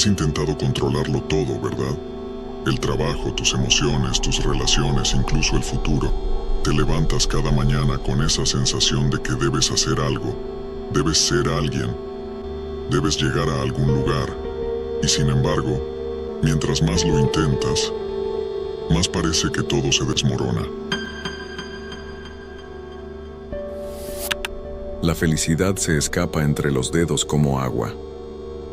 Has intentado controlarlo todo, ¿verdad? El trabajo, tus emociones, tus relaciones, incluso el futuro. Te levantas cada mañana con esa sensación de que debes hacer algo, debes ser alguien, debes llegar a algún lugar. Y sin embargo, mientras más lo intentas, más parece que todo se desmorona. La felicidad se escapa entre los dedos como agua.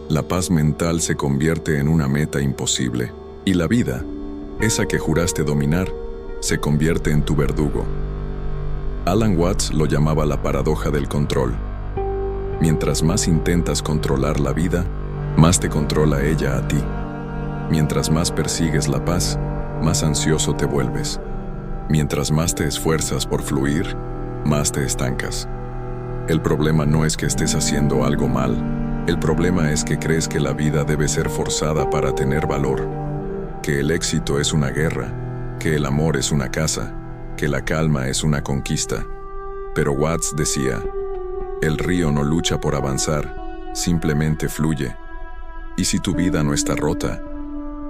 La paz mental se convierte en una meta imposible. Y la vida, esa que juraste dominar, se convierte en tu verdugo. Alan Watts lo llamaba la paradoja del control. Mientras más intentas controlar la vida, más te controla ella a ti. Mientras más persigues la paz, más ansioso te vuelves. Mientras más te esfuerzas por fluir, más te estancas. El problema no es que estés haciendo algo mal. El problema es que crees que la vida debe ser forzada para tener valor, que el éxito es una guerra, que el amor es una casa, que la calma es una conquista. Pero Watts decía, el río no lucha por avanzar, simplemente fluye. ¿Y si tu vida no está rota?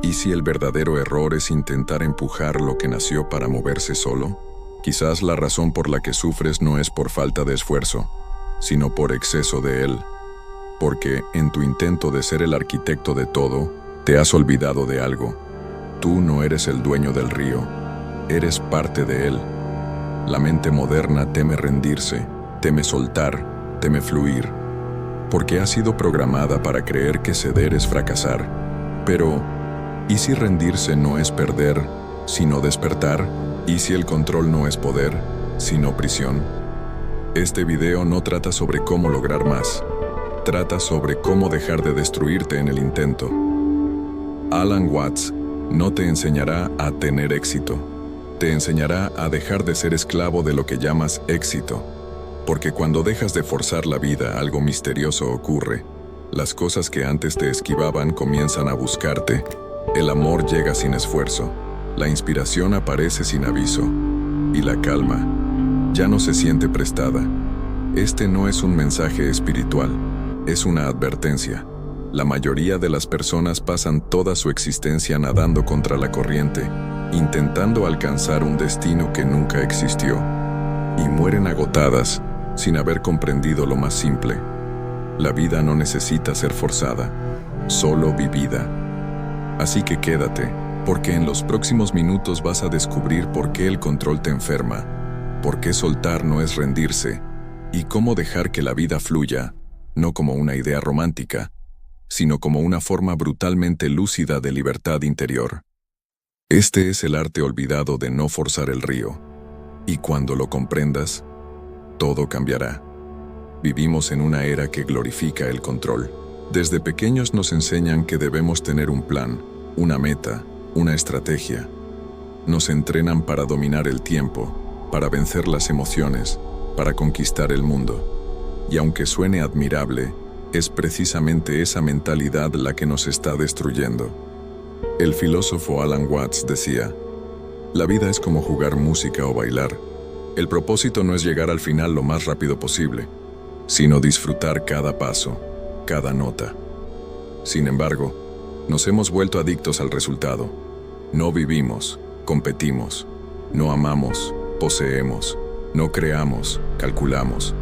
¿Y si el verdadero error es intentar empujar lo que nació para moverse solo? Quizás la razón por la que sufres no es por falta de esfuerzo, sino por exceso de él. Porque en tu intento de ser el arquitecto de todo, te has olvidado de algo. Tú no eres el dueño del río, eres parte de él. La mente moderna teme rendirse, teme soltar, teme fluir, porque ha sido programada para creer que ceder es fracasar. Pero, ¿y si rendirse no es perder, sino despertar? ¿Y si el control no es poder, sino prisión? Este video no trata sobre cómo lograr más, trata sobre cómo dejar de destruirte en el intento. Alan Watts no te enseñará a tener éxito, te enseñará a dejar de ser esclavo de lo que llamas éxito. Porque cuando dejas de forzar la vida, algo misterioso ocurre. Las cosas que antes te esquivaban comienzan a buscarte. El amor llega sin esfuerzo. La inspiración aparece sin aviso. Y la calma ya no se siente prestada. Este no es un mensaje espiritual, es una advertencia. La mayoría de las personas pasan toda su existencia nadando contra la corriente, intentando alcanzar un destino que nunca existió, y mueren agotadas sin haber comprendido lo más simple. La vida no necesita ser forzada, solo vivida. Así que quédate, porque en los próximos minutos vas a descubrir por qué el control te enferma, por qué soltar no es rendirse, y cómo dejar que la vida fluya, no como una idea romántica, sino como una forma brutalmente lúcida de libertad interior. Este es el arte olvidado de no forzar el río, y cuando lo comprendas, todo cambiará. Vivimos en una era que glorifica el control. Desde pequeños nos enseñan que debemos tener un plan, una meta, una estrategia. Nos entrenan para dominar el tiempo, para vencer las emociones, para conquistar el mundo. Y aunque suene admirable, es precisamente esa mentalidad la que nos está destruyendo. El filósofo Alan Watts decía, la vida es como jugar música o bailar. El propósito no es llegar al final lo más rápido posible, sino disfrutar cada paso, cada nota. Sin embargo, nos hemos vuelto adictos al resultado. No vivimos, competimos. No amamos, poseemos. No creamos, calculamos.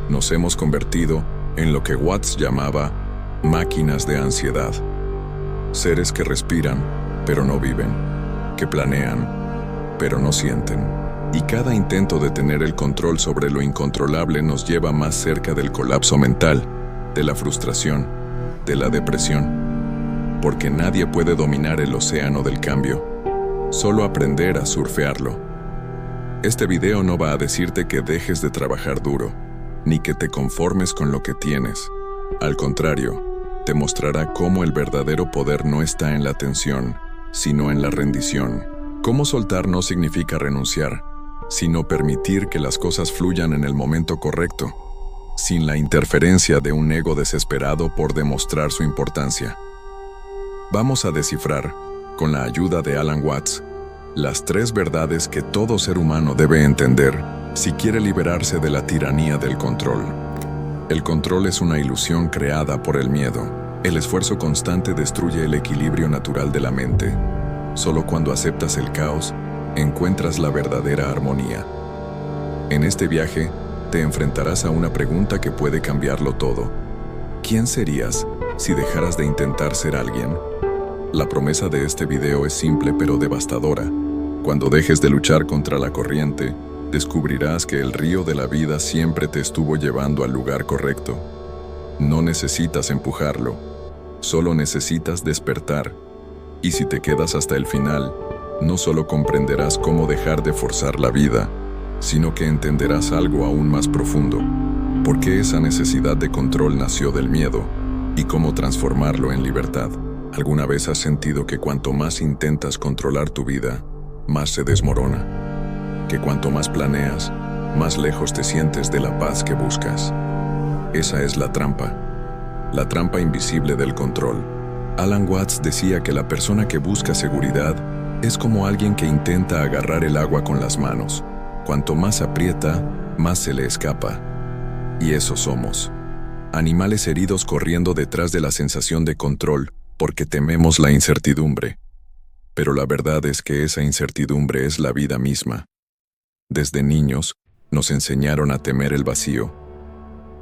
Nos hemos convertido en lo que Watts llamaba máquinas de ansiedad. Seres que respiran, pero no viven, que planean, pero no sienten. Y cada intento de tener el control sobre lo incontrolable nos lleva más cerca del colapso mental, de la frustración, de la depresión. Porque nadie puede dominar el océano del cambio, solo aprender a surfearlo. Este video no va a decirte que dejes de trabajar duro, ni que te conformes con lo que tienes. Al contrario, te mostrará cómo el verdadero poder no está en la tensión, sino en la rendición. Cómo soltar no significa renunciar, sino permitir que las cosas fluyan en el momento correcto, sin la interferencia de un ego desesperado por demostrar su importancia. Vamos a descifrar, con la ayuda de Alan Watts, las 3 verdades que todo ser humano debe entender si quiere liberarse de la tiranía del control. El control es una ilusión creada por el miedo. El esfuerzo constante destruye el equilibrio natural de la mente. Solo cuando aceptas el caos, encuentras la verdadera armonía. En este viaje, te enfrentarás a una pregunta que puede cambiarlo todo. ¿Quién serías si dejaras de intentar ser alguien? La promesa de este video es simple pero devastadora. Cuando dejes de luchar contra la corriente, descubrirás que el río de la vida siempre te estuvo llevando al lugar correcto. No necesitas empujarlo, solo necesitas despertar. Y si te quedas hasta el final, no solo comprenderás cómo dejar de forzar la vida, sino que entenderás algo aún más profundo. ¿Por qué esa necesidad de control nació del miedo? ¿Y cómo transformarlo en libertad? ¿Alguna vez has sentido que cuanto más intentas controlar tu vida, más se desmorona? ¿Que cuanto más planeas, más lejos te sientes de la paz que buscas? Esa es la trampa invisible del control. Alan Watts decía que la persona que busca seguridad es como alguien que intenta agarrar el agua con las manos. Cuanto más aprieta, más se le escapa. Y eso somos. Animales heridos corriendo detrás de la sensación de control porque tememos la incertidumbre. Pero la verdad es que esa incertidumbre es la vida misma. Desde niños, nos enseñaron a temer el vacío.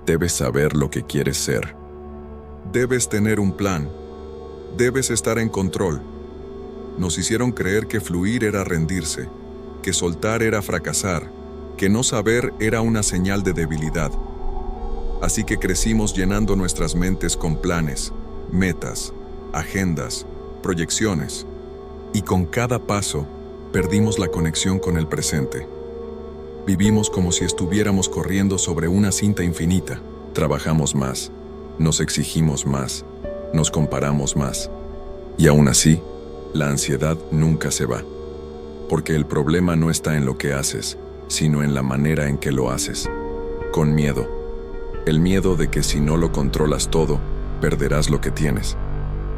Debes saber lo que quieres ser. Debes tener un plan. Debes estar en control. Nos hicieron creer que fluir era rendirse, que soltar era fracasar, que no saber era una señal de debilidad. Así que crecimos llenando nuestras mentes con planes, metas, agendas, proyecciones. Y con cada paso, perdimos la conexión con el presente. Vivimos como si estuviéramos corriendo sobre una cinta infinita. Trabajamos más, nos exigimos más, nos comparamos más. Y aún así, la ansiedad nunca se va. Porque el problema no está en lo que haces, sino en la manera en que lo haces. Con miedo. El miedo de que si no lo controlas todo, perderás lo que tienes.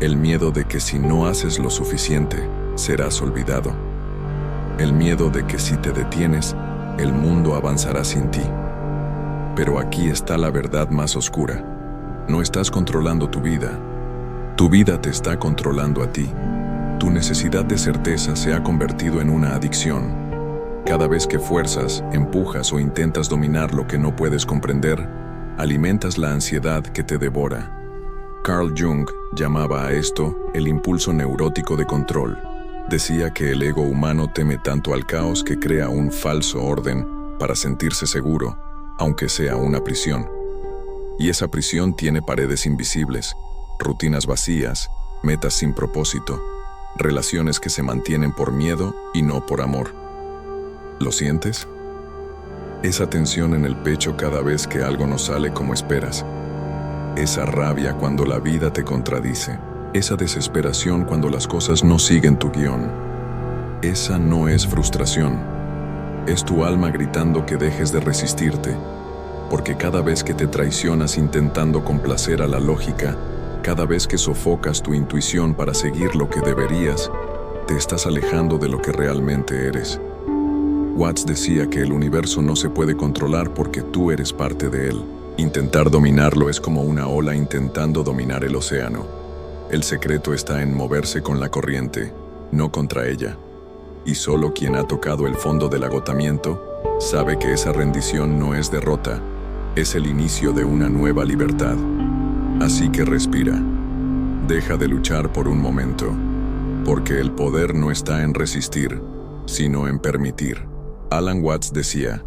El miedo de que si no haces lo suficiente, serás olvidado. El miedo de que si te detienes, el mundo avanzará sin ti. Pero aquí está la verdad más oscura. No estás controlando tu vida. Tu vida te está controlando a ti. Tu necesidad de certeza se ha convertido en una adicción. Cada vez que fuerzas, empujas o intentas dominar lo que no puedes comprender, alimentas la ansiedad que te devora. Carl Jung llamaba a esto el impulso neurótico de control. Decía que el ego humano teme tanto al caos que crea un falso orden para sentirse seguro, aunque sea una prisión. Y esa prisión tiene paredes invisibles, rutinas vacías, metas sin propósito, relaciones que se mantienen por miedo y no por amor. ¿Lo sientes? Esa tensión en el pecho cada vez que algo no sale como esperas. Esa rabia cuando la vida te contradice. Esa desesperación cuando las cosas no siguen tu guión. Esa no es frustración. Es tu alma gritando que dejes de resistirte. Porque cada vez que te traicionas intentando complacer a la lógica, cada vez que sofocas tu intuición para seguir lo que deberías, te estás alejando de lo que realmente eres. Watts decía que el universo no se puede controlar porque tú eres parte de él. Intentar dominarlo es como una ola intentando dominar el océano. El secreto está en moverse con la corriente, no contra ella. Y solo quien ha tocado el fondo del agotamiento sabe que esa rendición no es derrota, es el inicio de una nueva libertad. Así que respira. Deja de luchar por un momento, porque el poder no está en resistir, sino en permitir. Alan Watts decía,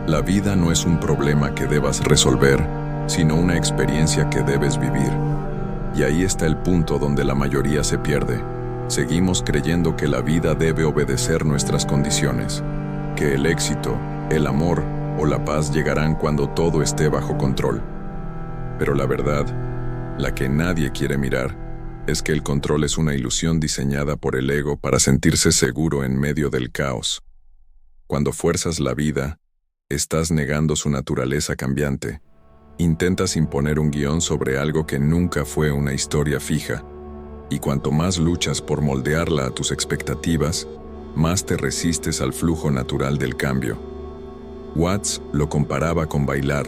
la vida no es un problema que debas resolver, sino una experiencia que debes vivir. Y ahí está el punto donde la mayoría se pierde. Seguimos creyendo que la vida debe obedecer nuestras condiciones, que el éxito, el amor o la paz llegarán cuando todo esté bajo control. Pero la verdad, la que nadie quiere mirar, es que el control es una ilusión diseñada por el ego para sentirse seguro en medio del caos. Cuando fuerzas la vida, estás negando su naturaleza cambiante. Intentas imponer un guión sobre algo que nunca fue una historia fija, y cuanto más luchas por moldearla a tus expectativas, más te resistes al flujo natural del cambio. Watts lo comparaba con bailar.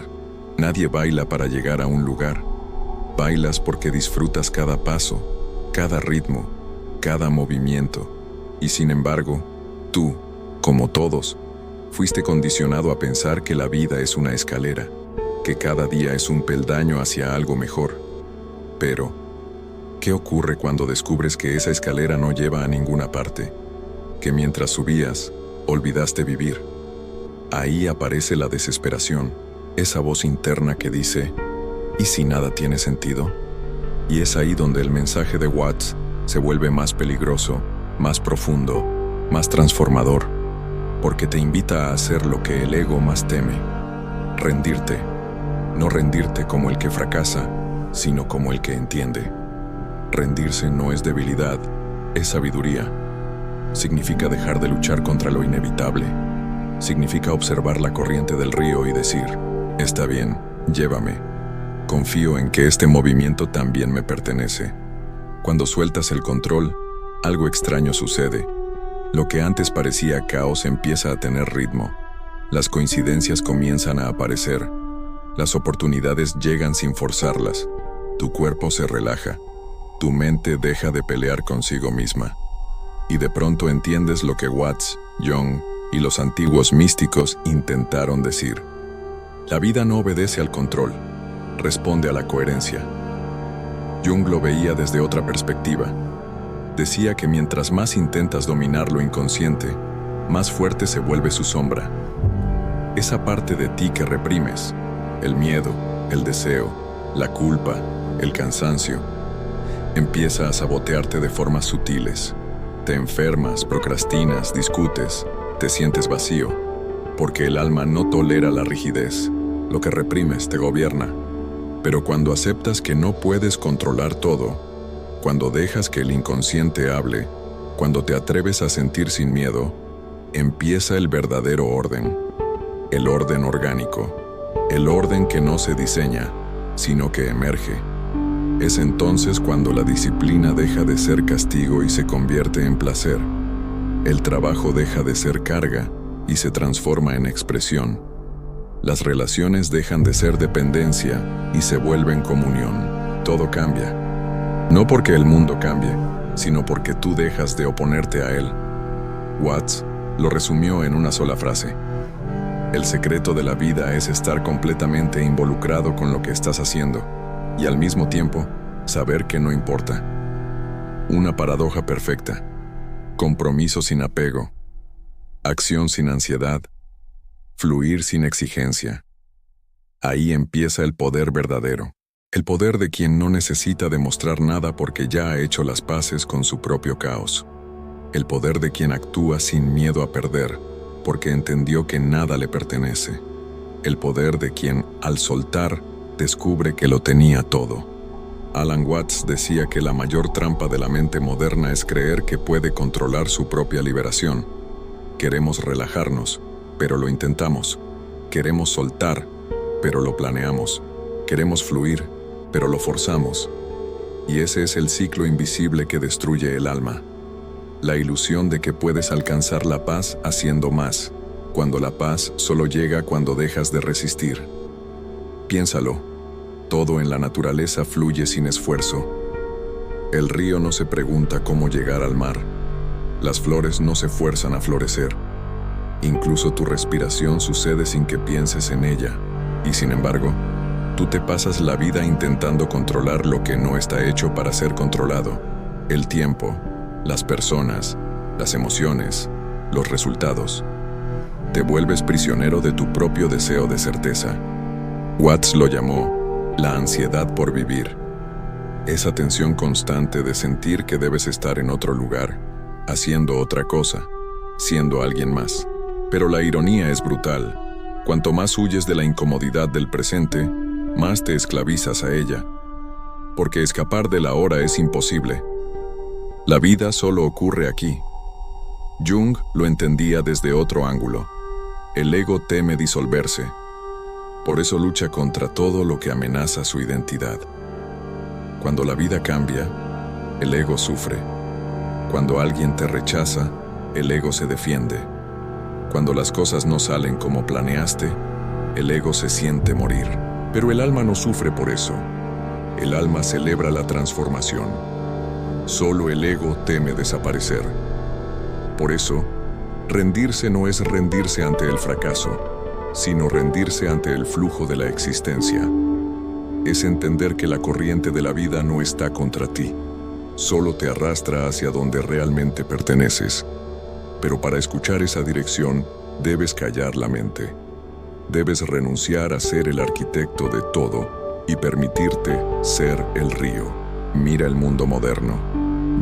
Nadie baila para llegar a un lugar. Bailas porque disfrutas cada paso, cada ritmo, cada movimiento. Y sin embargo, tú, como todos, fuiste condicionado a pensar que la vida es una escalera, que cada día es un peldaño hacia algo mejor. Pero, ¿qué ocurre cuando descubres que esa escalera no lleva a ninguna parte? Que mientras subías, olvidaste vivir. Ahí aparece la desesperación, esa voz interna que dice, ¿y si nada tiene sentido? Y es ahí donde el mensaje de Watts se vuelve más peligroso, más profundo, más transformador, porque te invita a hacer lo que el ego más teme: rendirte. No rendirte como el que fracasa, sino como el que entiende. Rendirse no es debilidad, es sabiduría. Significa dejar de luchar contra lo inevitable. Significa observar la corriente del río y decir, está bien, llévame. Confío en que este movimiento también me pertenece. Cuando sueltas el control, algo extraño sucede. Lo que antes parecía caos empieza a tener ritmo. Las coincidencias comienzan a aparecer. Las oportunidades llegan sin forzarlas. Tu cuerpo se relaja. Tu mente deja de pelear consigo misma. Y de pronto entiendes lo que Watts, Jung y los antiguos místicos intentaron decir. La vida no obedece al control, responde a la coherencia. Jung lo veía desde otra perspectiva. Decía que mientras más intentas dominar lo inconsciente, más fuerte se vuelve su sombra. Esa parte de ti que reprimes, el miedo, el deseo, la culpa, el cansancio, empieza a sabotearte de formas sutiles. Te enfermas, procrastinas, discutes, te sientes vacío, porque el alma no tolera la rigidez. Lo que reprimes te gobierna. Pero cuando aceptas que no puedes controlar todo, cuando dejas que el inconsciente hable, cuando te atreves a sentir sin miedo, empieza el verdadero orden, el orden orgánico, el orden que no se diseña, sino que emerge. Es entonces cuando la disciplina deja de ser castigo y se convierte en placer. El trabajo deja de ser carga y se transforma en expresión. Las relaciones dejan de ser dependencia y se vuelven comunión. Todo cambia. No porque el mundo cambie, sino porque tú dejas de oponerte a él. Watts lo resumió en una sola frase. El secreto de la vida es estar completamente involucrado con lo que estás haciendo y al mismo tiempo saber que no importa. Una paradoja perfecta. Compromiso sin apego. Acción sin ansiedad. Fluir sin exigencia. Ahí empieza el poder verdadero. El poder de quien no necesita demostrar nada porque ya ha hecho las paces con su propio caos. El poder de quien actúa sin miedo a perder, porque entendió que nada le pertenece. El poder de quien, al soltar, descubre que lo tenía todo. Alan Watts decía que la mayor trampa de la mente moderna es creer que puede controlar su propia liberación. Queremos relajarnos, pero lo intentamos. Queremos soltar, pero lo planeamos. Queremos fluir, pero lo forzamos. Y ese es el ciclo invisible que destruye el alma. La ilusión de que puedes alcanzar la paz haciendo más, cuando la paz solo llega cuando dejas de resistir. Piénsalo, todo en la naturaleza fluye sin esfuerzo. El río no se pregunta cómo llegar al mar. Las flores no se fuerzan a florecer. Incluso tu respiración sucede sin que pienses en ella. Y sin embargo, tú te pasas la vida intentando controlar lo que no está hecho para ser controlado. El tiempo, las personas, las emociones, los resultados. Te vuelves prisionero de tu propio deseo de certeza. Watts lo llamó la ansiedad por vivir. Esa tensión constante de sentir que debes estar en otro lugar, haciendo otra cosa, siendo alguien más. Pero la ironía es brutal. Cuanto más huyes de la incomodidad del presente, más te esclavizas a ella. Porque escapar del ahora es imposible. La vida solo ocurre aquí. Jung lo entendía desde otro ángulo. El ego teme disolverse. Por eso lucha contra todo lo que amenaza su identidad. Cuando la vida cambia, el ego sufre. Cuando alguien te rechaza, el ego se defiende. Cuando las cosas no salen como planeaste, el ego se siente morir. Pero el alma no sufre por eso. el alma celebra la transformación. Solo el ego teme desaparecer. Por eso, rendirse no es rendirse ante el fracaso, sino rendirse ante el flujo de la existencia. Es entender que la corriente de la vida no está contra ti, solo te arrastra hacia donde realmente perteneces. Pero para escuchar esa dirección, debes callar la mente. Debes renunciar a ser el arquitecto de todo y permitirte ser el río. Mira el mundo moderno.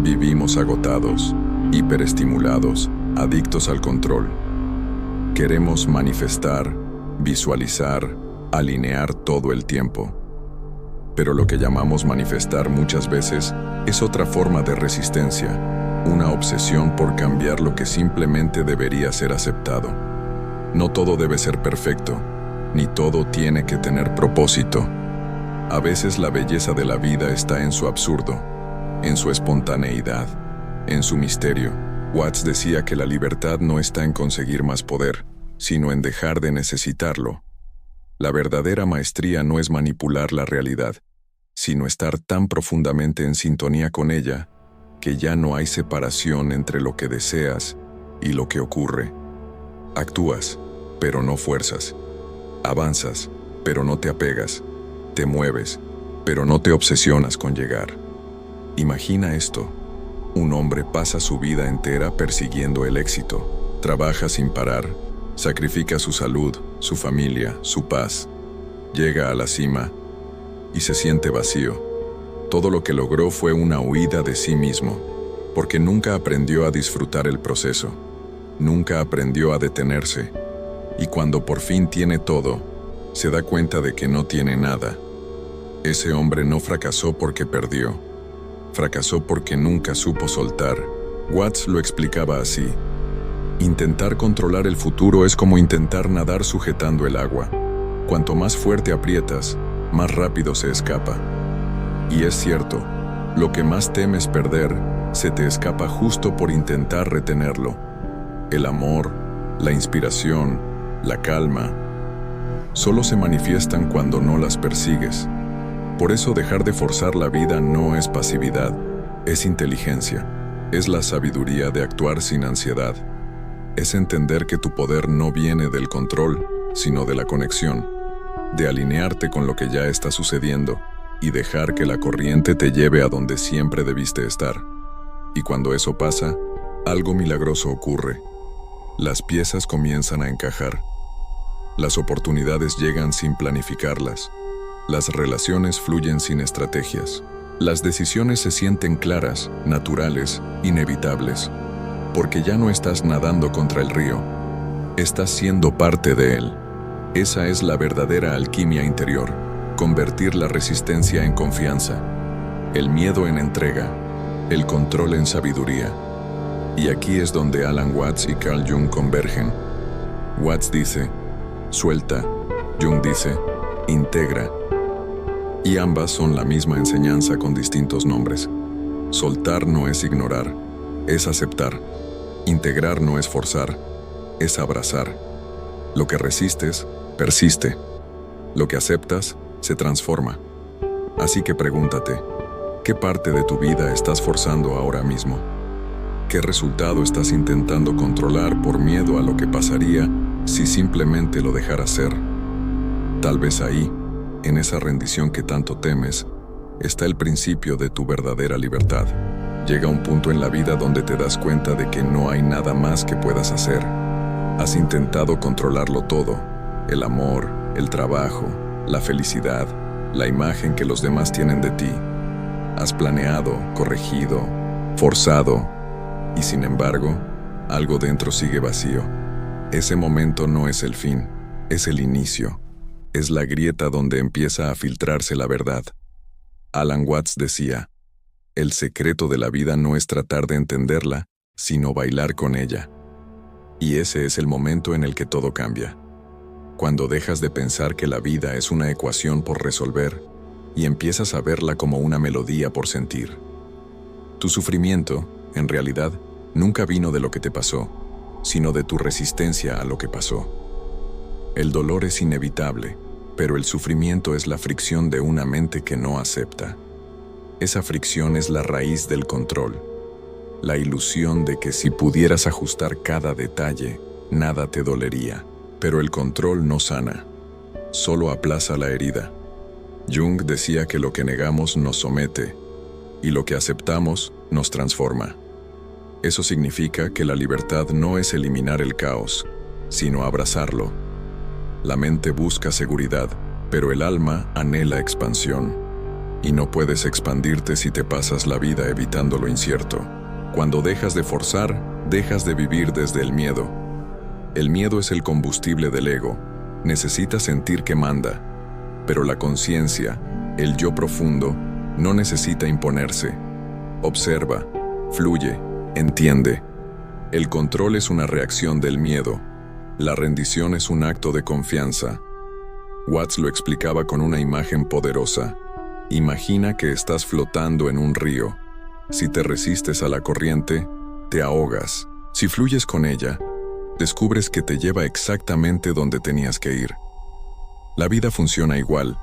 Vivimos agotados, hiperestimulados, adictos al control. Queremos manifestar, visualizar, alinear todo el tiempo. Pero lo que llamamos manifestar muchas veces es otra forma de resistencia, una obsesión por cambiar lo que simplemente debería ser aceptado. No todo debe ser perfecto, ni todo tiene que tener propósito. A veces la belleza de la vida está en su absurdo, en su espontaneidad, en su misterio. Watts decía que la libertad no está en conseguir más poder, sino en dejar de necesitarlo. La verdadera maestría no es manipular la realidad, sino estar tan profundamente en sintonía con ella que ya no hay separación entre lo que deseas y lo que ocurre. Actúas, pero no fuerzas. Avanzas, pero no te apegas. Te mueves, pero no te obsesionas con llegar. Imagina esto. Un hombre pasa su vida entera persiguiendo el éxito. Trabaja sin parar, sacrifica su salud, su familia, su paz. Llega a la cima y se siente vacío. Todo lo que logró fue una huida de sí mismo, porque nunca aprendió a disfrutar el proceso. Nunca aprendió a detenerse. Y cuando por fin tiene todo, se da cuenta de que no tiene nada. Ese hombre no fracasó porque perdió. Fracasó porque nunca supo soltar. Watts lo explicaba así. Intentar controlar el futuro es como intentar nadar sujetando el agua. Cuanto más fuerte aprietas, más rápido se escapa. Y es cierto, lo que más temes perder, se te escapa justo por intentar retenerlo. El amor, la inspiración, la calma, solo se manifiestan cuando no las persigues. Por eso dejar de forzar la vida no es pasividad, es inteligencia, es la sabiduría de actuar sin ansiedad. Es entender que tu poder no viene del control, sino de la conexión, de alinearte con lo que ya está sucediendo y dejar que la corriente te lleve a donde siempre debiste estar. Y cuando eso pasa, algo milagroso ocurre. Las piezas comienzan a encajar. Las oportunidades llegan sin planificarlas. Las relaciones fluyen sin estrategias. Las decisiones se sienten claras, naturales, inevitables. Porque ya no estás nadando contra el río. Estás siendo parte de él. Esa es la verdadera alquimia interior. Convertir la resistencia en confianza. El miedo en entrega. El control en sabiduría. Y aquí es donde Alan Watts y Carl Jung convergen. Watts dice, suelta. Jung dice, integra. Y ambas son la misma enseñanza con distintos nombres. Soltar no es ignorar, es aceptar. Integrar no es forzar, es abrazar. Lo que resistes, persiste. Lo que aceptas, se transforma. Así que pregúntate, ¿qué parte de tu vida estás forzando ahora mismo? ¿Qué resultado estás intentando controlar por miedo a lo que pasaría si simplemente lo dejaras ser? Tal vez ahí, en esa rendición que tanto temes, está el principio de tu verdadera libertad. Llega un punto en la vida donde te das cuenta de que no hay nada más que puedas hacer. Has intentado controlarlo todo, el amor, el trabajo, la felicidad, la imagen que los demás tienen de ti. Has planeado, corregido, forzado, y sin embargo, algo dentro sigue vacío. Ese momento no es el fin, es el inicio. Es la grieta donde empieza a filtrarse la verdad. Alan Watts decía, el secreto de la vida no es tratar de entenderla, sino bailar con ella. Y ese es el momento en el que todo cambia. Cuando dejas de pensar que la vida es una ecuación por resolver y empiezas a verla como una melodía por sentir. Tu sufrimiento, en realidad, nunca vino de lo que te pasó, sino de tu resistencia a lo que pasó. El dolor es inevitable, Pero el sufrimiento es la fricción de una mente que no acepta. Esa fricción es la raíz del control. La ilusión de que si pudieras ajustar cada detalle, nada te dolería. Pero el control no sana, solo aplaza la herida. Jung decía que lo que negamos nos somete y lo que aceptamos nos transforma. Eso significa que la libertad no es eliminar el caos, sino abrazarlo. La mente busca seguridad, pero el alma anhela expansión. Y no puedes expandirte si te pasas la vida evitando lo incierto. Cuando dejas de forzar, dejas de vivir desde el miedo. El miedo es el combustible del ego. Necesita sentir que manda. Pero la conciencia, el yo profundo, no necesita imponerse. Observa, fluye, entiende. El control es una reacción del miedo. La rendición es un acto de confianza. Watts lo explicaba con una imagen poderosa. Imagina que estás flotando en un río. Si te resistes a la corriente, te ahogas. Si fluyes con ella, descubres que te lleva exactamente donde tenías que ir. La vida funciona igual.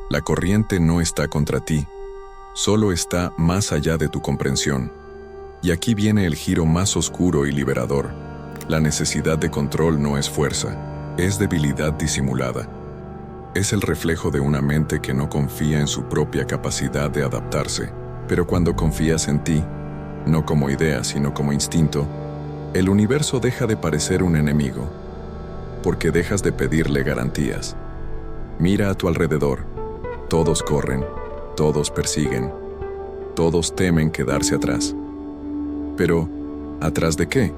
La corriente no está contra ti, solo está más allá de tu comprensión. Y aquí viene el giro más oscuro y liberador. La necesidad de control no es fuerza, es debilidad disimulada. Es el reflejo de una mente que no confía en su propia capacidad de adaptarse. Pero cuando confías en ti, no como idea sino como instinto, el universo deja de parecer un enemigo, porque dejas de pedirle garantías. Mira a tu alrededor. Todos corren, todos persiguen, todos temen quedarse atrás. Pero, ¿atrás de qué?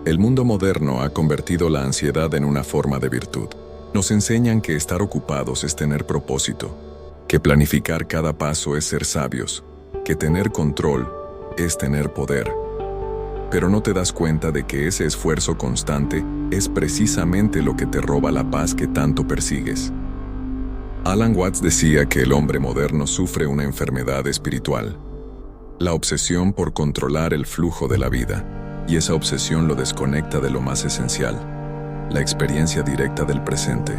El mundo moderno ha convertido la ansiedad en una forma de virtud. Nos enseñan que estar ocupados es tener propósito, que planificar cada paso es ser sabios, que tener control es tener poder. Pero no te das cuenta de que ese esfuerzo constante es precisamente lo que te roba la paz que tanto persigues. Alan Watts decía que el hombre moderno sufre una enfermedad espiritual, la obsesión por controlar el flujo de la vida, y esa obsesión lo desconecta de lo más esencial, la experiencia directa del presente.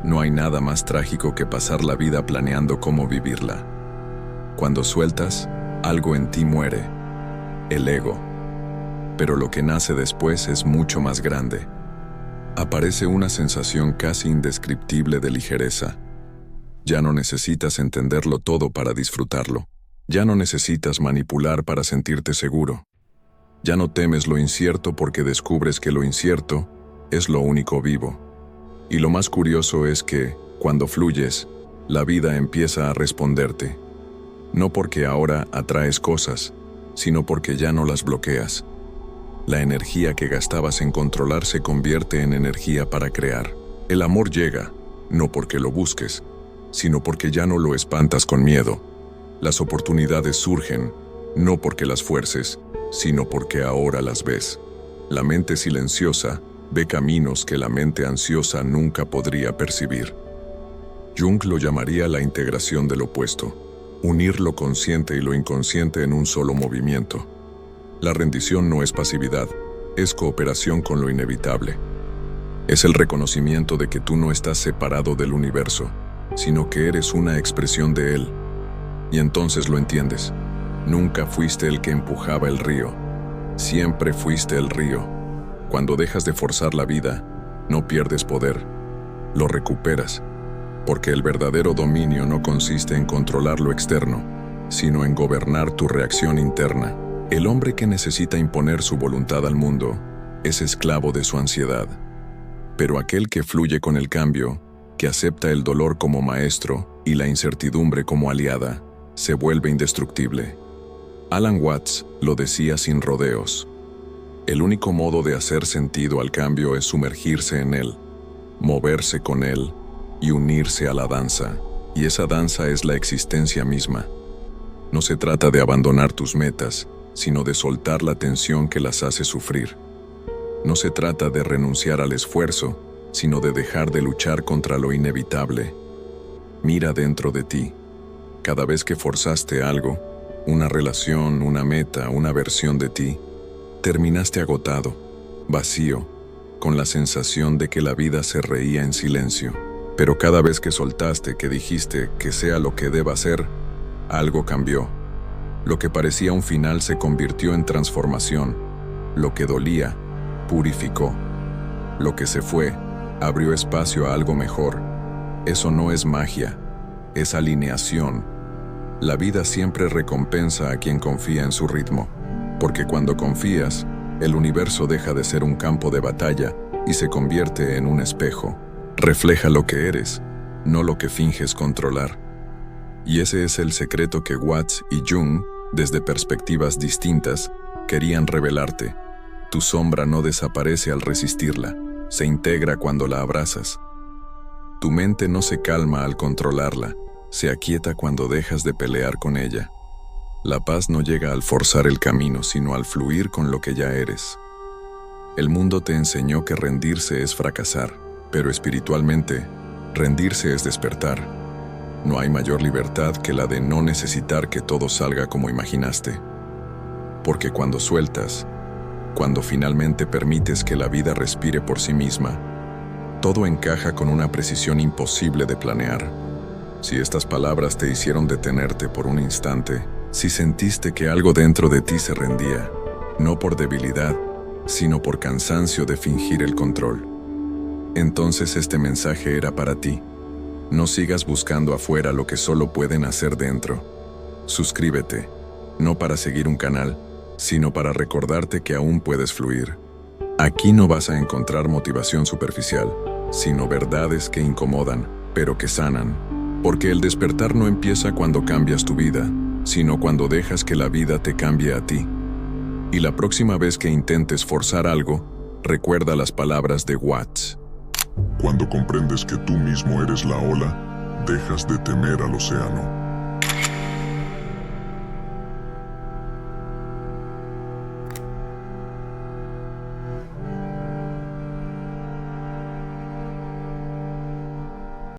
No hay nada más trágico que pasar la vida planeando cómo vivirla. Cuando sueltas, algo en ti muere, el ego. Pero lo que nace después es mucho más grande. Aparece una sensación casi indescriptible de ligereza. Ya no necesitas entenderlo todo para disfrutarlo. Ya no necesitas manipular para sentirte seguro. Ya no temes lo incierto porque descubres que lo incierto es lo único vivo. Y lo más curioso es que, cuando fluyes, la vida empieza a responderte. No porque ahora atraes cosas, sino porque ya no las bloqueas. La energía que gastabas en controlar se convierte en energía para crear. El amor llega, no porque lo busques, sino porque ya no lo espantas con miedo. Las oportunidades surgen, no porque las fuerces, sino porque ahora las ves. La mente silenciosa ve caminos que la mente ansiosa nunca podría percibir. Jung lo llamaría la integración del opuesto, unir lo consciente y lo inconsciente en un solo movimiento. La rendición no es pasividad, es cooperación con lo inevitable. Es el reconocimiento de que tú no estás separado del universo, sino que eres una expresión de él. Y entonces lo entiendes. Nunca fuiste el que empujaba el río. Siempre fuiste el río. Cuando dejas de forzar la vida, no pierdes poder. Lo recuperas. Porque el verdadero dominio no consiste en controlar lo externo, sino en gobernar tu reacción interna. El hombre que necesita imponer su voluntad al mundo es esclavo de su ansiedad. Pero aquel que fluye con el cambio, que acepta el dolor como maestro y la incertidumbre como aliada, se vuelve indestructible. Alan Watts lo decía sin rodeos. El único modo de hacer sentido al cambio es sumergirse en él, moverse con él y unirse a la danza. Y esa danza es la existencia misma. No se trata de abandonar tus metas, sino de soltar la tensión que las hace sufrir. No se trata de renunciar al esfuerzo, sino de dejar de luchar contra lo inevitable. Mira dentro de ti. Cada vez que forzaste algo, una relación, una meta, una versión de ti, terminaste agotado, vacío, con la sensación de que la vida se reía en silencio. Pero cada vez que soltaste, que dijiste que sea lo que deba ser, algo cambió. Lo que parecía un final se convirtió en transformación. Lo que dolía, purificó. Lo que se fue, abrió espacio a algo mejor. Eso no es magia, es alineación. La vida siempre recompensa a quien confía en su ritmo, porque cuando confías, el universo deja de ser un campo de batalla y se convierte en un espejo. Refleja lo que eres, no lo que finges controlar. Y ese es el secreto que Watts y Jung, desde perspectivas distintas, querían revelarte. Tu sombra no desaparece al resistirla, se integra cuando la abrazas. Tu mente no se calma al controlarla, se aquieta cuando dejas de pelear con ella. La paz no llega al forzar el camino, sino al fluir con lo que ya eres. El mundo te enseñó que rendirse es fracasar, pero espiritualmente, rendirse es despertar. No hay mayor libertad que la de no necesitar que todo salga como imaginaste. Porque cuando sueltas, cuando finalmente permites que la vida respire por sí misma, todo encaja con una precisión imposible de planear. Si estas palabras te hicieron detenerte por un instante, si sentiste que algo dentro de ti se rendía, no por debilidad, sino por cansancio de fingir el control, entonces este mensaje era para ti. No sigas buscando afuera lo que solo pueden hacer dentro. Suscríbete, no para seguir un canal, sino para recordarte que aún puedes fluir. Aquí no vas a encontrar motivación superficial, sino verdades que incomodan, pero que sanan. Porque el despertar no empieza cuando cambias tu vida, sino cuando dejas que la vida te cambie a ti. Y la próxima vez que intentes forzar algo, recuerda las palabras de Watts. Cuando comprendes que tú mismo eres la ola, dejas de temer al océano.